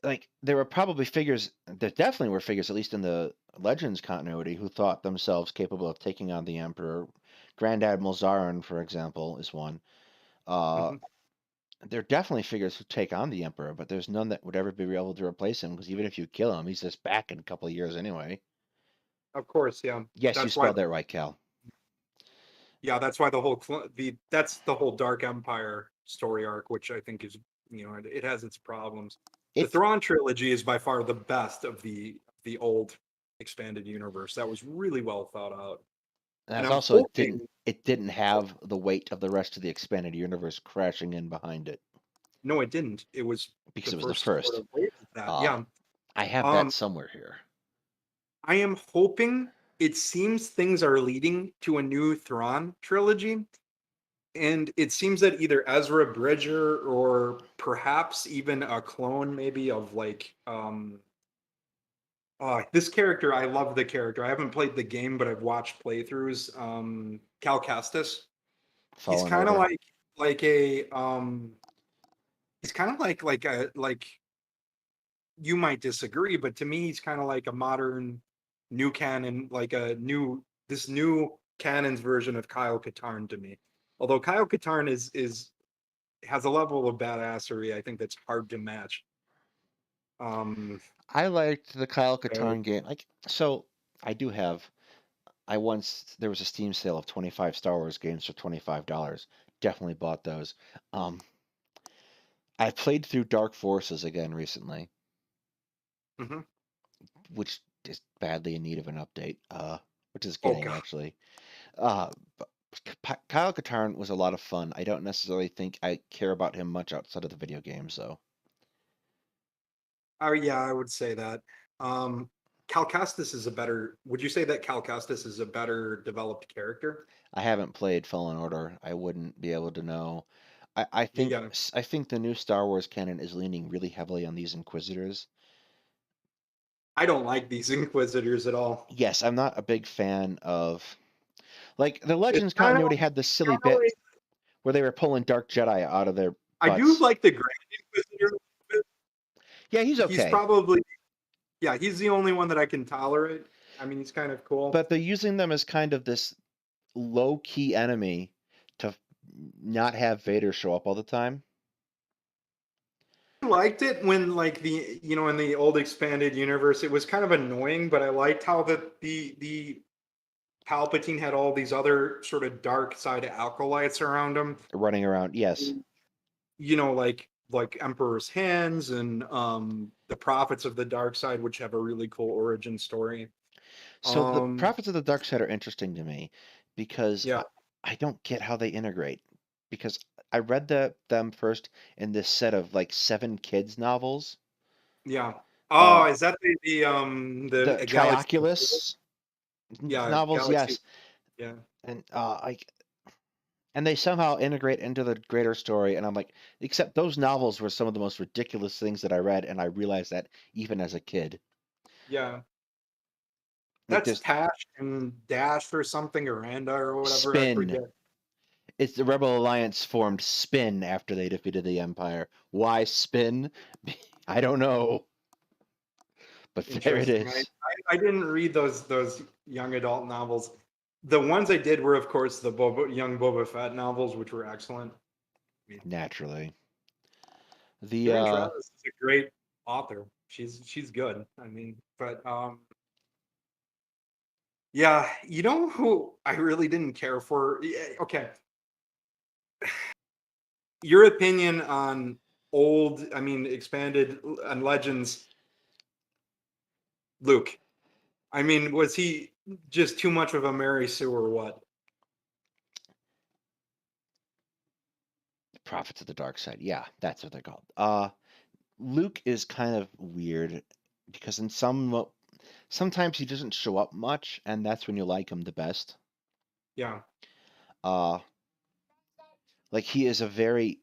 like, there were probably figures. There definitely were figures, at least in the Legends continuity, who thought themselves capable of taking on the Emperor. Grand Admiral Zarin, for example, is one. Uh, Mhm. there are definitely figures who take on the Emperor, but there's none that would ever be able to replace him because even if you kill him, he's just back in a couple of years anyway. Of course, yeah. Yes, you That's why spelled that right, Cal. Yeah, that's why the whole that's the whole Dark Empire story arc, which I think is, it has its problems. The It's Thrawn trilogy is by far the best of the old expanded universe. That was really well thought out, and that's I'm also hoping. it didn't have the weight of the rest of the expanded universe crashing in behind it No, it didn't. It was because the it was the first sort first. of wave of that. Uh, Yeah. I have that Um, somewhere here. I am hoping. It seems things are leading to a new Thrawn trilogy, and it seems that either Ezra Bridger or perhaps even a clone maybe of like this character. I love the character. I haven't played the game, but I've watched playthroughs. Cal Kestis. He's Fallen kind of Order. like a he's kind of like you might disagree, but to me he's kind of like a modern new canon, like a new this new canon's version of Kyle Katarn to me. Although Kyle Katarn is has a level of badassery I think that's hard to match. I liked the Kyle So, Katarn game. Like, so I do have. There was a Steam sale of 25 Star Wars games for $25. Definitely bought those. Um, I played through Dark Forces again recently, mhm. which is badly in need of an update. Which is Oh getting god. actually. But Kyle Katarn was a lot of fun. I don't necessarily think I care about him much outside of the video games, though. Oh yeah, I would say that. Cal Kestis is a better. Would you say that Cal Kestis is a better developed character? I haven't played Fallen Order. I wouldn't be able to know. I think Yeah, I think the new Star Wars canon is leaning really heavily on these Inquisitors. I don't like these Inquisitors at all. Yes, I'm not a big fan of like the It's Legends kind of continuity had this silly kind of bit like where they were pulling Dark Jedi out of their I do butts. like the Grand Inquisitor. Yeah, he's He's okay, probably yeah, he's the only one that I can tolerate. I mean, he's kind of cool. but they're using them as kind of this low key enemy to not have Vader show up all the time. I liked it when like the in the old expanded universe it was kind of annoying, but I liked how the Palpatine had all these other sort of dark side acolytes around him. Running around. Yes. Like Emperor's Hands and the Prophets of the Dark Side, which have a really cool origin story. So the Um, Prophets of the Dark Side are interesting to me because yeah, I don't get how they integrate. Because I read them first in this set of like 7 kids novels. yeah. Uh, Oh, is that the the Galaxy of Fools? Trioculus Yeah, novels, Galaxy. yes, Yeah, and like, and they somehow integrate into the greater story. And I'm like, except those novels were some of the most ridiculous things that I read, and I realized that even as a kid, yeah. like That's this Tash and Dash or something, or Randa or whatever. I spin. forget. It's the Rebel Alliance formed Spin after they defeated the Empire. Why Spin? I don't know, but there it Interesting. is. I didn't read those young adult novels. The ones I did were, of course, the young Boba Fett novels, which were excellent. I mean, Naturally, the Karen Travis is a great author. She's good. I mean, but yeah, you know who I really didn't care for? Yeah, okay, your opinion on I mean, expanded on Legends, Luke. I mean, was he just too much of a Mary Sue or what? Prophets of the Dark Side. Yeah, that's what they're called. Luke is kind of weird because sometimes he doesn't show up much, and that's when you like him the best. Yeah, Uh, like he is a very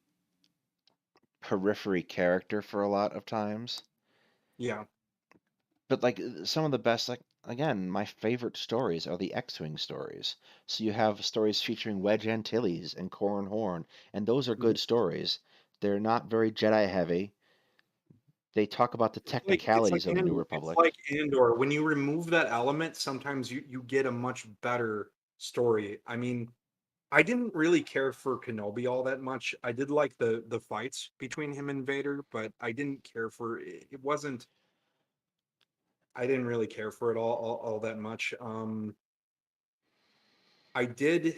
periphery character for a lot of times. yeah. But like some of the best, like again, my favorite stories are the X-Wing stories. So you have stories featuring Wedge Antilles and Corran Horn, and those are Mhm. good stories. They're not very Jedi heavy. They talk about the technicalities of the New It's Republic. like Andor. When you remove that element, sometimes you get a much better story. I mean, I didn't really care for Kenobi all that much. I did like the fights between him and Vader, but I didn't care for it. It wasn't. I didn't really care for it all that much. I did.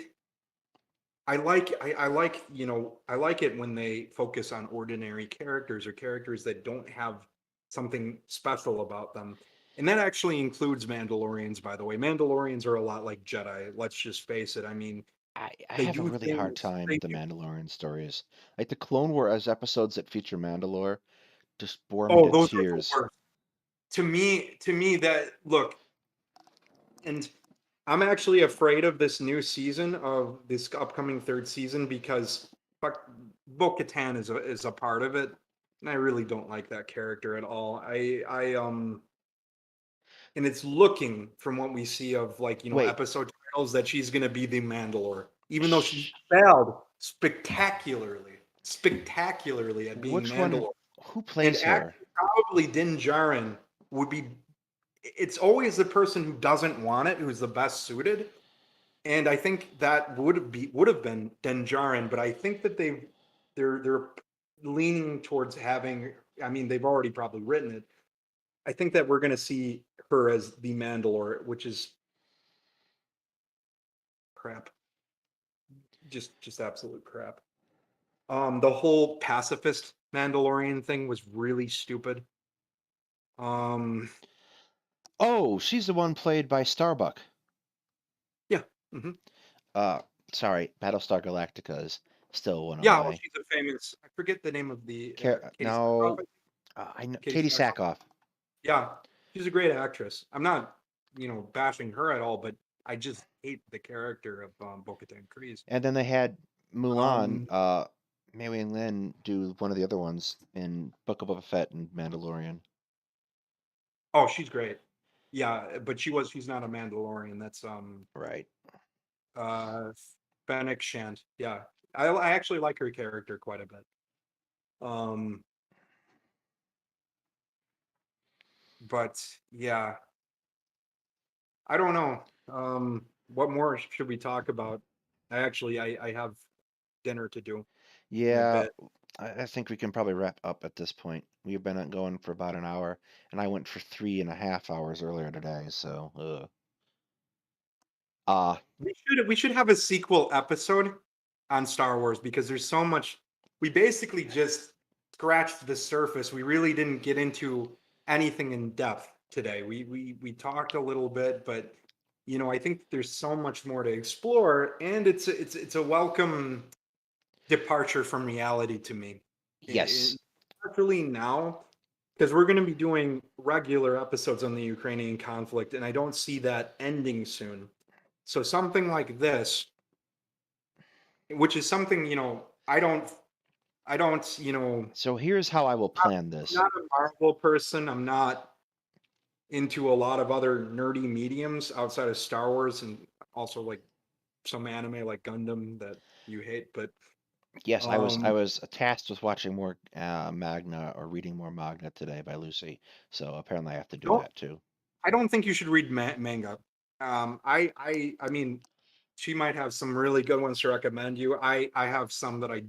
I like I like it when they focus on ordinary characters or characters that don't have something special about them. And that actually includes Mandalorians, by the way. Mandalorians are a lot like Jedi, let's just face it. I mean, I they have a do really hard things time they with the do. Mandalorian stories. Like the Clone Wars episodes that feature Mandalore just bore me Oh, to those are the tears. worst. To me that look, and I'm actually afraid of this new season of this upcoming third season because fuck, Bo-Katan is a part of it, and I really don't like that character at all. And it's looking from what we see of like Wait, episode titles that she's gonna be the Mandalore, even though she shh, failed spectacularly at being which one? Mandalore, Who and plays her? actually probably Din Djarin would be. It's always the person who doesn't want it who's the best suited. and I think that would have been Denjarin, but I think that they're leaning towards having. I mean, they've already probably written it. I think that we're going to see her as the Mandalore, which is crap, just absolute crap. The whole pacifist Mandalorian thing was really stupid. Um, Oh, she's the one played by Starbuck. yeah, hmm Uh, sorry, Battlestar Galactica is still a one yeah. Well, away. she's a famous. I forget the name of the Katie Sackhoff. No, I know Katie Katie Sackhoff. Sackhoff. Yeah, she's a great actress. I'm not, bashing her at all, but I just hate the character of Bo-Katan Kryze. And then they had Mulan, Um, Mei Wei Lin do one of the other ones in Book of Boba Fett and Mandalorian. oh, she's great. Yeah, but she's not a Mandalorian. That's Right. uh Fennec Shand. Yeah. I actually like her character quite a bit. Um, but yeah, I don't know. What more should we talk about? I have dinner to do in a Yeah, bit. I think we can probably wrap up at this point. We've been going for about an hour, and I went for 3.5 hours earlier today, so uh We should have a sequel episode on Star Wars because there's so much. We basically just scratched the surface. We really didn't get into anything in depth today. We talked a little bit, but I think there's so much more to explore, and it's a welcome departure from reality to me. yes. Especially now, because we're going to be doing regular episodes on the Ukrainian conflict, and I don't see that ending soon. So something like this, which is something, I don't, So here's how I will I'm plan this. not a Marvel person. I'm not into a lot of other nerdy mediums outside of Star Wars and also like some anime like Gundam that you hate. But Yes, I um, was tasked with watching more Magna or reading more Magna today by Lucy, so apparently I have to do don't that too. I don't think you should read manga. I mean, she might have some really good ones to recommend you. I have some that I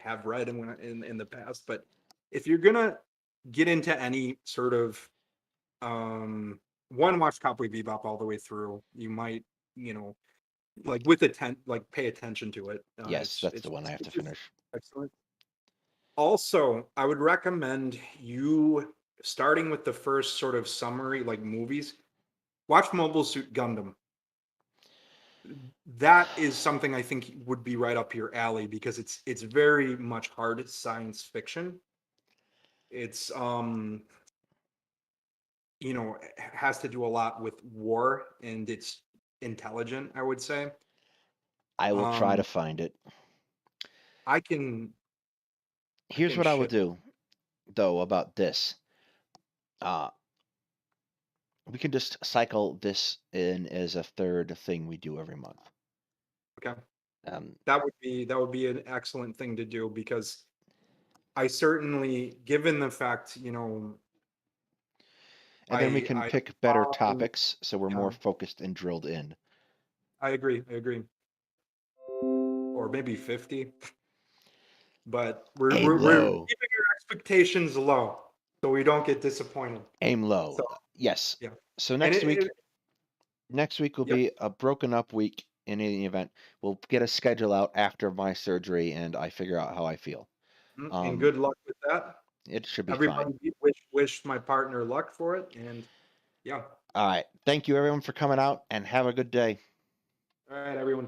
have read in the past, but if you're gonna get into any sort of one, watch Cowboy Bebop all the way through. You might, you know, like like pay attention to it. Yes, that's the one I have to It's just finish. excellent. Also, I would recommend you starting with the first sort of summary, like movies. Watch Mobile Suit Gundam. That is something I think would be right up your alley because it's very much hard science fiction. It's has to do a lot with war and it's intelligent, I would say. I will try to Um, find it. I can I Here's can what I will ship. do, though, about this. Uh, we can just cycle this in as a third thing we do every month. Okay. Um, That would be an excellent thing to do because I certainly, given the fact, and then we can I pick better follow, topics so we're yeah, more focused and drilled in. I agree. I agree. Or maybe 50, but Aim we're low. keeping our expectations low so we don't get disappointed. Aim low. So, Yes. yeah. So And it next week will yep. be a broken up week in any event. We'll get a schedule out after my surgery and I figure out how I feel. And Um, good luck with that. it should be fine. Everybody wish my partner luck for it, and yeah. All right. Thank you everyone for coming out and have a good day. All right, everyone.